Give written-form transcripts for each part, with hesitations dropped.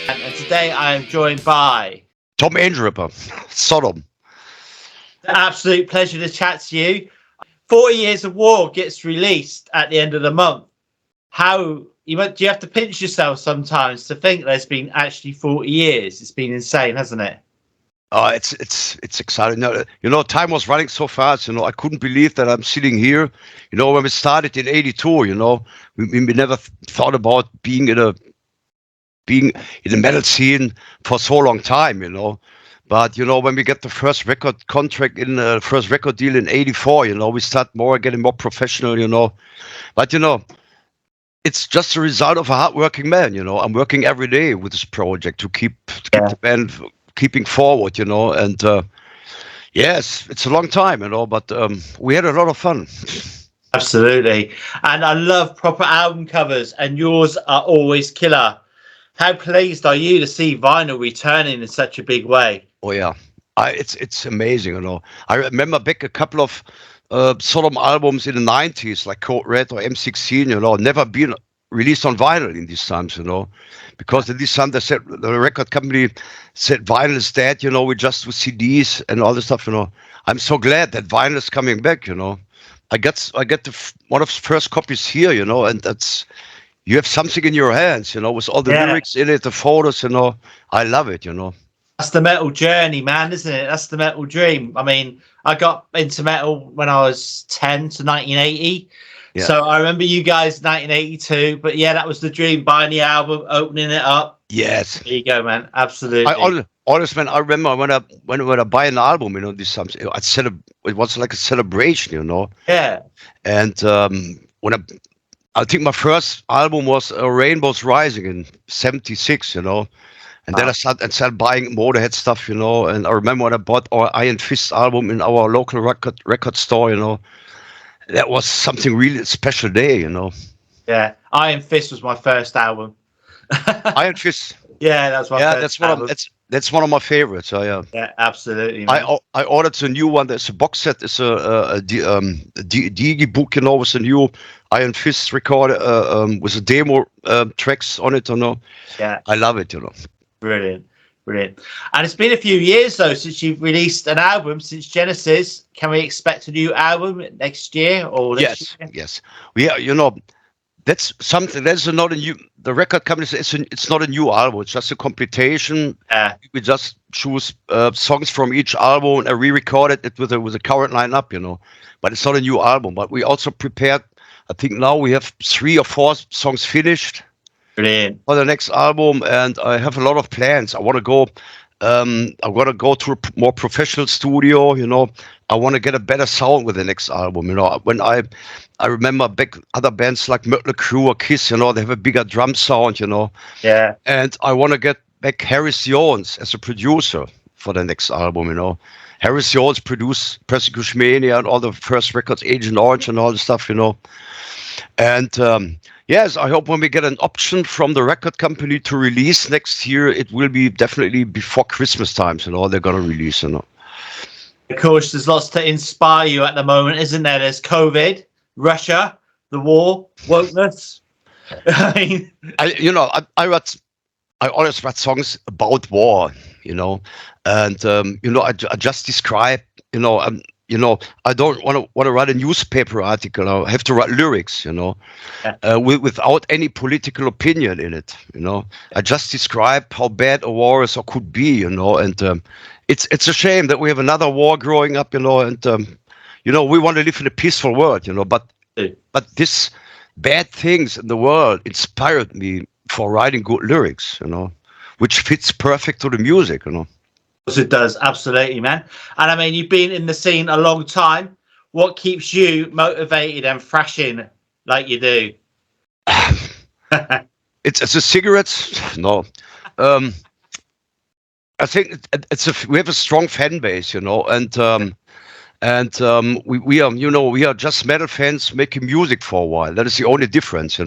And today I am joined by Tom Angelripper, Sodom. An absolute pleasure to chat to you. 40 Years of War gets released at the end of the month. Do you have to pinch yourself sometimes to think there's been actually 40 years? It's been insane, hasn't it? It's exciting. Time was running so fast. I couldn't believe that I'm sitting here. When we started in '82, we never thought about being in the metal scene for so long time. But when we get the first record contract in the first record deal in '84, we start getting more professional. But it's just a result of a hardworking man. I'm working every day with this project to keep the band keeping forward, and yes, it's a long time, but we had a lot of fun. Absolutely. And I love proper album covers, and yours are always killer. How pleased are you to see vinyl returning in such a big way? Oh yeah, it's amazing. I remember back a couple of Sodom albums in the '90s, like Code Red or M16, never been released on vinyl in these times, because in this time they said, the record company said vinyl is dead, we just do CDs and all this stuff, I'm so glad that vinyl is coming back, I get one of the first copies here, and that's, you have something in your hands, with all the lyrics in it, the photos, I love it, That's the metal journey, man, isn't it? That's the metal dream. I mean, I got into metal when I was 10 to 1980. Yeah. So I remember you guys 1982, but yeah, that was the dream, buying the album, opening it up. Yes. There you go, man. Absolutely. Honestly, man, I remember when I buy an album, this something, it was like a celebration, Yeah. And when I think my first album was Rainbows Rising in '76, and then I started buying Motorhead stuff, and I remember when I bought our Iron Fist album in our local record store, that was something really special day, Yeah, Iron Fist was my first album. Iron Fist. Yeah, that's my first album. That's one of my favorites. Yeah, absolutely. Man. I ordered a new one. There's a box set. It's a Digi book, with a new Iron Fist record with a demo tracks on it. Yeah, I love it. Brilliant. And it's been a few years though since you've released an album, since Genesis. Can we expect a new album next year or next year? Yes. That's something. That's not a new. The record company says it's not a new album. It's just a compilation. We just choose songs from each album and re-recorded it with a current lineup. But it's not a new album. But we also prepared. I think now we have 3 or 4 songs finished. Brilliant. For the next album, and I have a lot of plans. I want to go. I want to go to a more professional studio. I want to get a better sound with the next album. When I remember back other bands like Mötley Crüe or Kiss. They have a bigger drum sound. Yeah. And I want to get back Harris Jones as a producer for the next album. Harris Jones produced Persecution Mania and all the first records, Agent Orange and all the stuff. And yes, I hope when we get an option from the record company to release next year, it will be definitely before Christmas times. They're gonna release. Of course, there's lots to inspire you at the moment, isn't there? There's COVID, Russia, the war, wokeness. I always write songs about war. And I just describe. I don't want to write a newspaper article. I have to write lyrics, without any political opinion in it. I just describe how bad a war is or could be, and it's a shame that we have another war growing up, and we want to live in a peaceful world, but this bad things in the world inspired me for writing good lyrics, which fits perfect to the music, It does, absolutely, man. And I mean, you've been in the scene a long time. What keeps you motivated and thrashing like you do? It's a cigarettes. No, I think we have a strong fan base, and we are just metal fans making music for a while. That is the only difference,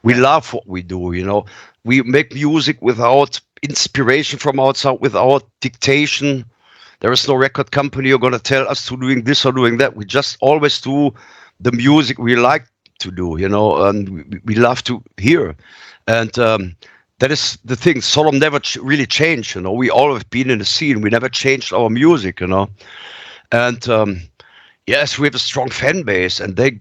We love what we do, We make music without inspiration from outside, without dictation. There is no record company who's going to tell us to doing this or doing that. We just always do the music we like to do, and we love to hear. And that is the thing. Sodom never really changed, you know. We always been in the scene. We never changed our music, you know. And yes, we have a strong fan base, and they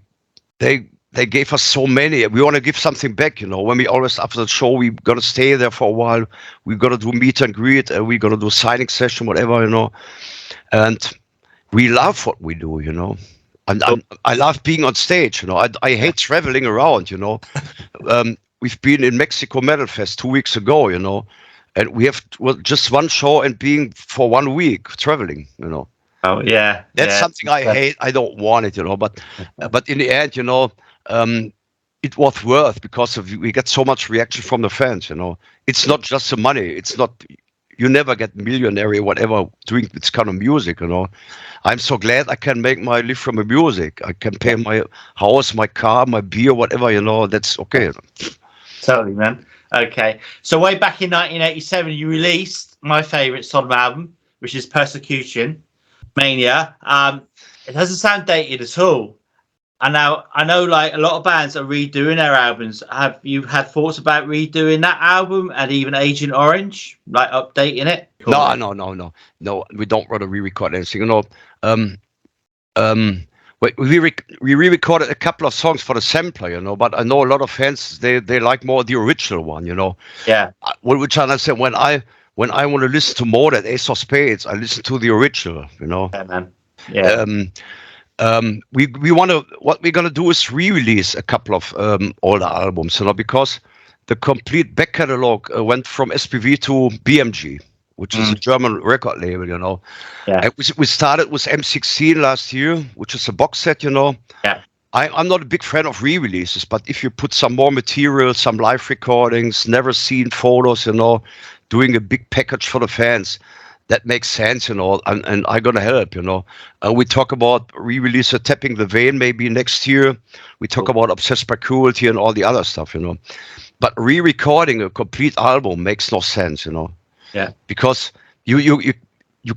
gave us so many. We want to give something back, you know. When we always after the show, we're gonna stay there for a while. We're gonna do meet and greet, and we're gonna do signing session, whatever, you know. And we love what we do, you know. And I love being on stage, you know. I hate traveling around, you know. We've been in Mexico Metal Fest 2 weeks ago, you know, and we have just one show and being for 1 week traveling, you know. Oh yeah, that's something I hate. I don't want it, you know. But in the end, you know, it was worth because we get so much reaction from the fans, you know. It's not just the money. It's not. You never get millionaire or whatever doing this kind of music, you know. I'm so glad I can make my live from the music. I can pay my house, my car, my beer, whatever, you know. That's okay. Totally, man. Okay. So way back in 1987, you released my favorite Sodom album, which is Persecution Mania. It doesn't sound dated at all. And now I know like a lot of bands are redoing their albums. Have you had thoughts about redoing that album and even Agent Orange, like updating it? No. We don't want to re-record anything. You know, we re-recorded a couple of songs for the sampler, you know. But I know a lot of fans they like more the original one, you know. Yeah. Which I said when I want to listen to more than Ace of Spades, I listen to the original, you know. Yeah, man. Yeah. We want to. What we're gonna do is re-release a couple of older albums, you know, because the complete back catalog went from SPV to BMG, which is a German record label, you know. Yeah. And we started with M16 last year, which is a box set, you know. Yeah. I'm not a big fan of re-releases, but if you put some more material, some live recordings, never seen photos, you know, doing a big package for the fans, that makes sense, you know, and I'm gonna help, you know. We talk about re-release of Tapping the Vein maybe next year. We talk about Obsessed by Cruelty and all the other stuff, you know. But re-recording a complete album makes no sense, you know. Yeah. Because you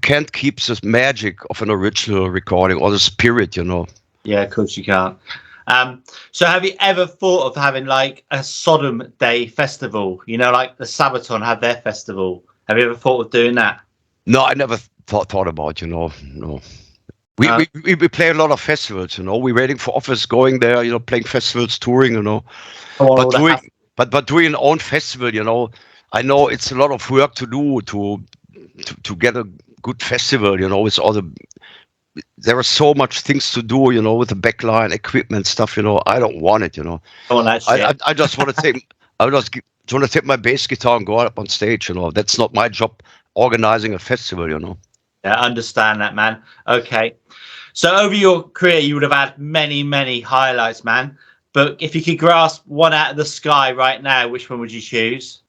can't keep this magic of an original recording or the spirit, you know. Yeah, of course you can't. So have you ever thought of having like a Sodom Day festival? You know, like the Sabaton have their festival. Have you ever thought of doing that? No, I never thought about, you know, no. We play a lot of festivals, you know. We're waiting for offers going there, you know, playing festivals, touring, you know. But doing an own festival, you know, I know it's a lot of work to do to get a good festival, you know, with all the there are so much things to do, you know, with the backline equipment stuff, you know. I don't want it, you know. I just want to take want to take my bass guitar and go up on stage, you know. That's not my job organizing a festival, you know. Yeah, I understand that, man. Okay. So over your career, you would have had many, many highlights, man. But if you could grasp one out of the sky right now, which one would you choose?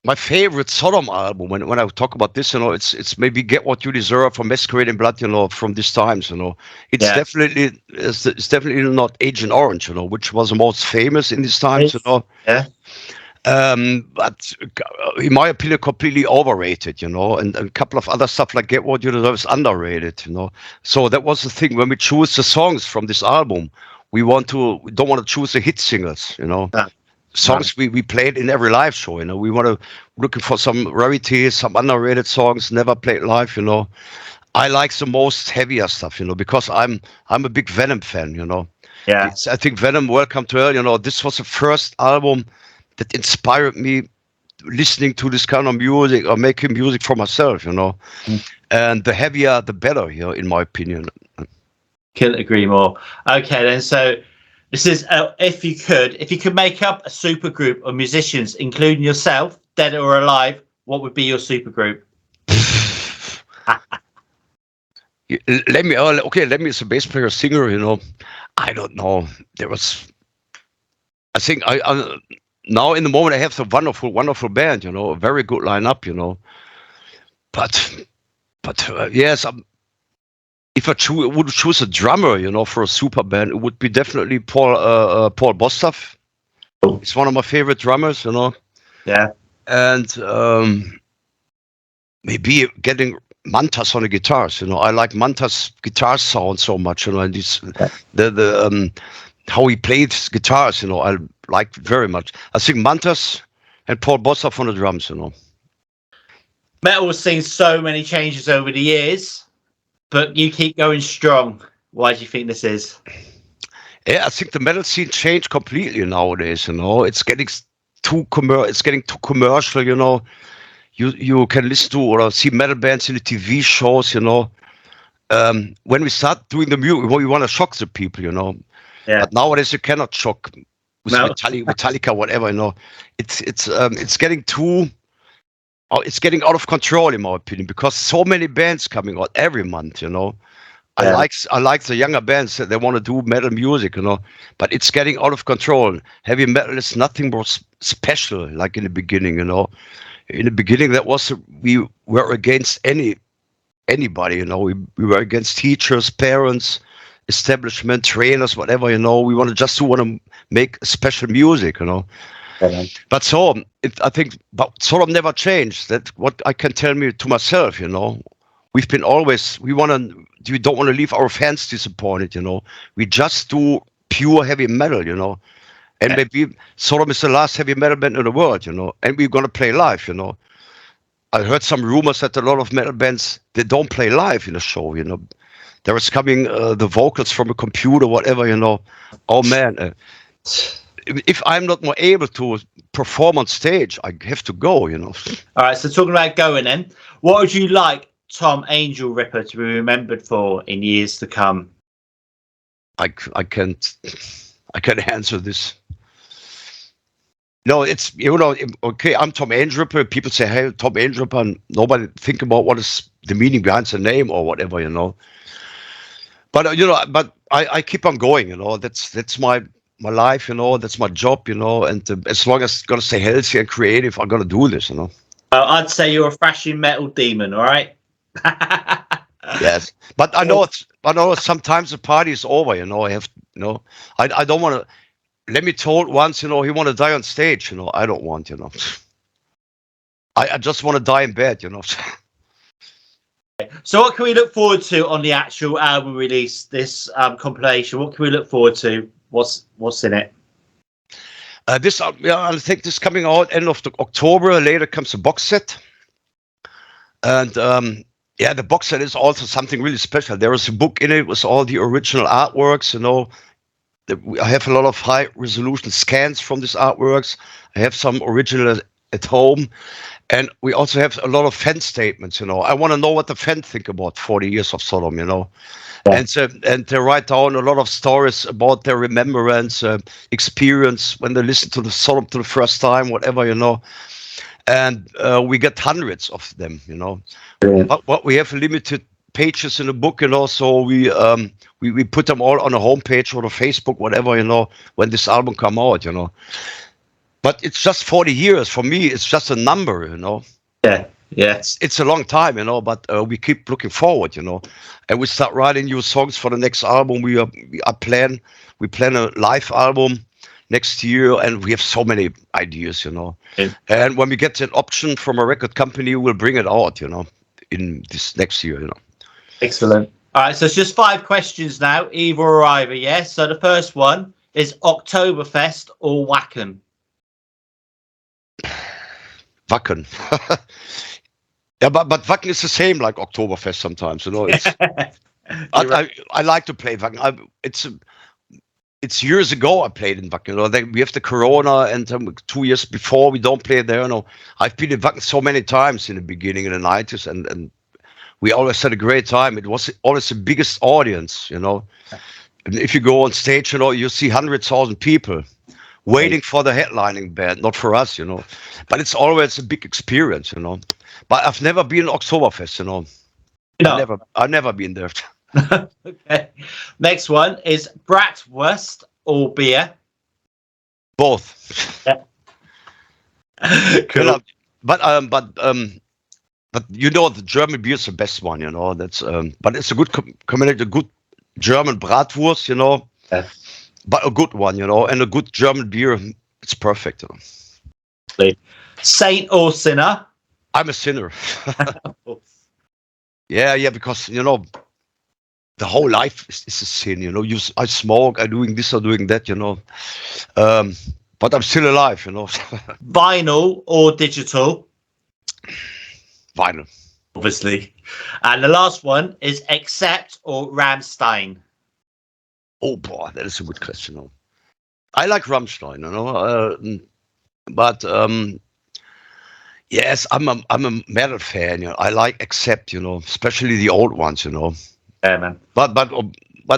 My favorite Sodom album, when I talk about this, you know, it's maybe Get What You Deserve from Masquerade Blood, you know, from these times, you know. It's definitely not Agent Orange, you know, which was the most famous in these times, you know. Yeah. But in my opinion, completely overrated, you know, and a couple of other stuff like Get What You Deserve is underrated, you know. So that was the thing when we choose the songs from this album. We don't want to choose the hit singles, you know. Songs we played in every live show, you know. We want to looking for some rarities, some underrated songs never played live, you know. I like the most heavier stuff, you know, because I'm a big Venom fan, you know. Yeah. I think Venom, Welcome to Hell, you know, this was the first album that inspired me listening to this kind of music or making music for myself, you know. And the heavier, the better, you know, in my opinion. Couldn't agree more. Okay, then. So this is if you could make up a super group of musicians, including yourself, dead or alive, what would be your super group? Lemmy is a bass player, singer, you know. I don't know. I think now in the moment I have a wonderful band, you know, a very good lineup, you know. But yes, if I would choose a drummer, you know, for a super band, it would be definitely Paul Bostaph. He's one of my favorite drummers, you know. Yeah. And maybe getting Mantas on the guitars, you know. I like Mantas' guitar sound so much, you know, and how he played guitars, you know, I like very much. I think Mantas and Paul Bossoff on the drums, you know. Metal has seen so many changes over the years, but you keep going strong. Why do you think this is? Yeah, I think the metal scene changed completely nowadays. You know, it's getting too commercial. You know, you can listen to or see metal bands in the TV shows. You know, when we start doing the music, we want to shock the people. You know, Yeah. but nowadays you cannot shock with No. Metallica, whatever. You know, it's getting too. Oh, it's getting out of control, in my opinion, because so many bands coming out every month. You know. Yeah. I like the younger bands that they want to do metal music, you know, but it's getting out of control. Heavy metal is nothing more special, like in the beginning, you know. In the beginning, we were against anybody, you know. We were against teachers, parents, establishment, trainers, whatever, you know. We want to make special music, you know. Yeah. But I think, but Sodom never changed. That's what I can tell me to myself, you know. We don't want to leave our fans disappointed, you know. We just do pure heavy metal, you know. And maybe Sodom is the last heavy metal band in the world, you know. And we're going to play live, you know. I heard some rumors that a lot of metal bands, they don't play live in the show, you know. There is coming the vocals from a computer, whatever, you know. Oh, man. If I'm not more able to perform on stage, I have to go, you know. All right, so talking about going then, what would you like Tom Angelripper to be remembered for in years to come? I can't answer this. No, it's, you know, okay, I'm Tom Angelripper. People say, hey, Tom Angelripper, and nobody think about what is the meaning behind the name or whatever, you know. But, you know, I keep on going, you know. That's my life, you know. That's my job, you know. And as long as I'm going to stay healthy and creative, I'm going to do this, you know. I'd say you're a thrashing metal demon, all right? Yes, but I know sometimes the party is over, you know. I don't want to. Lemmy told once, you know, he want to die on stage, you know. I don't want, you know. I just want to die in bed, you know. So what can we look forward to on the actual album release, this compilation? What can we look forward to? What's in it? I think this coming out end of October. Later comes a box set, and the box set is also something really special. There is a book in it with all the original artworks. You know, I have a lot of high resolution scans from these artworks. I have some original at home, and we also have a lot of fan statements. You know, I want to know what the fans think about 40 years of Sodom. You know. Yeah. And they write down a lot of stories about their remembrance, experience when they listen to the Sodom to the first time, whatever, you know. And we get hundreds of them, you know. Yeah. But we have limited pages in the book, you know, so we put them all on a homepage or a Facebook, whatever, you know, when this album come out, you know. But it's just 40 years. For me, it's just a number, you know. Yeah. Yeah, it's a long time, you know, but we keep looking forward, you know, and we start writing new songs for the next album. We plan a live album next year, and we have so many ideas, you know. Yeah. And when we get an option from a record company, we'll bring it out, you know, in this next year, you know. Excellent. All right, so it's just 5 questions now, either or either, yeah? So the first one is Oktoberfest or Wacken? Wacken. Yeah, but Wacken is the same like Oktoberfest sometimes, you know. I like to play Wacken. It's years ago I played in Wacken. You know, we have the Corona, and 2 years before we don't play there. You know, I've been in Wacken so many times in the beginning in the 90s, and we always had a great time. It was always the biggest audience, you know. And if you go on stage, you know, you see 100,000 people waiting for the headlining band, not for us, you know. But it's always a big experience, you know. But I've never been to Oktoberfest, you know. No. I've never been there. Okay. Next one is bratwurst or beer? Both. Yeah. Cool. You know, but you know, the German beer is the best one, you know. That's but it's a good combination, a good German bratwurst, you know. Yeah. But a good one, you know, and a good German beer, it's perfect. You know. Saint or sinner? I'm a sinner. Yeah, because, you know, the whole life is a sin, you know. I smoke, I'm doing this or doing that, you know. but I'm still alive, you know. Vinyl or digital? Vinyl. Obviously. And the last one is Accept or Rammstein? Oh boy, that is a good question. You know. I like Rammstein, you know, but yes, I'm a metal fan. You know, I like Accept, you know, especially the old ones, you know. Yeah, man. But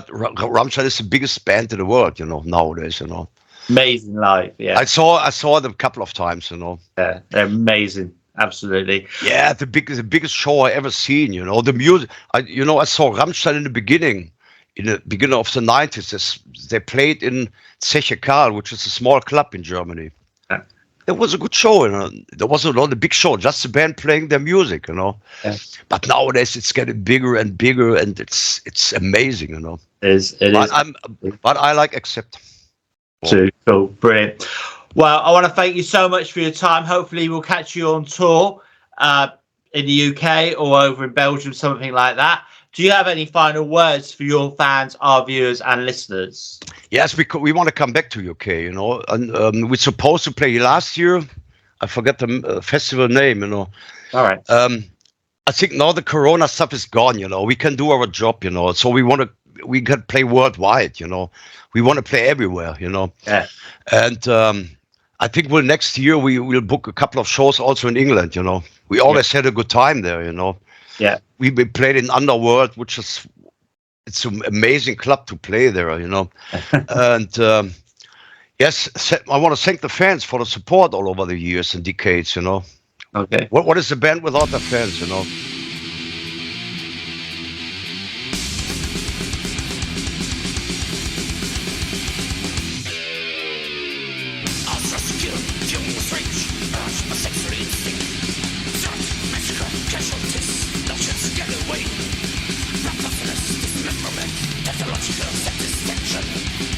Rammstein is the biggest band in the world, you know, nowadays, you know. Amazing live, yeah. I saw them a couple of times, you know. Yeah, they're amazing. Absolutely. Yeah, the biggest show I ever seen, you know. The music, I saw Rammstein in the beginning of the 90s. They played in Zeche Karl, which is a small club in Germany. Yeah. It was a good show, you know. There wasn't a big show, just the band playing their music, you know. Yeah. But nowadays it's getting bigger and bigger, and it's amazing, you know. It is. But I like Accept. Too cool, brilliant. Well, I want to thank you so much for your time. Hopefully, we'll catch you on tour in the UK or over in Belgium, something like that. Do you have any final words for your fans, our viewers, and listeners? Yes, we want to come back to UK, you know, and we're supposed to play last year. I forget the festival name, you know. All right. I think now the Corona stuff is gone, you know. We can do our job, you know. So we can play worldwide, you know. We want to play everywhere, you know. Yeah. And I think next year we'll book a couple of shows also in England, you know. We always had a good time there, you know. Yeah. We played in Underworld, it's an amazing club to play there, you know. And yes, I want to thank the fans for the support all over the years and decades, you know. Okay. What is the band without the fans, you know? Pathological satisfaction.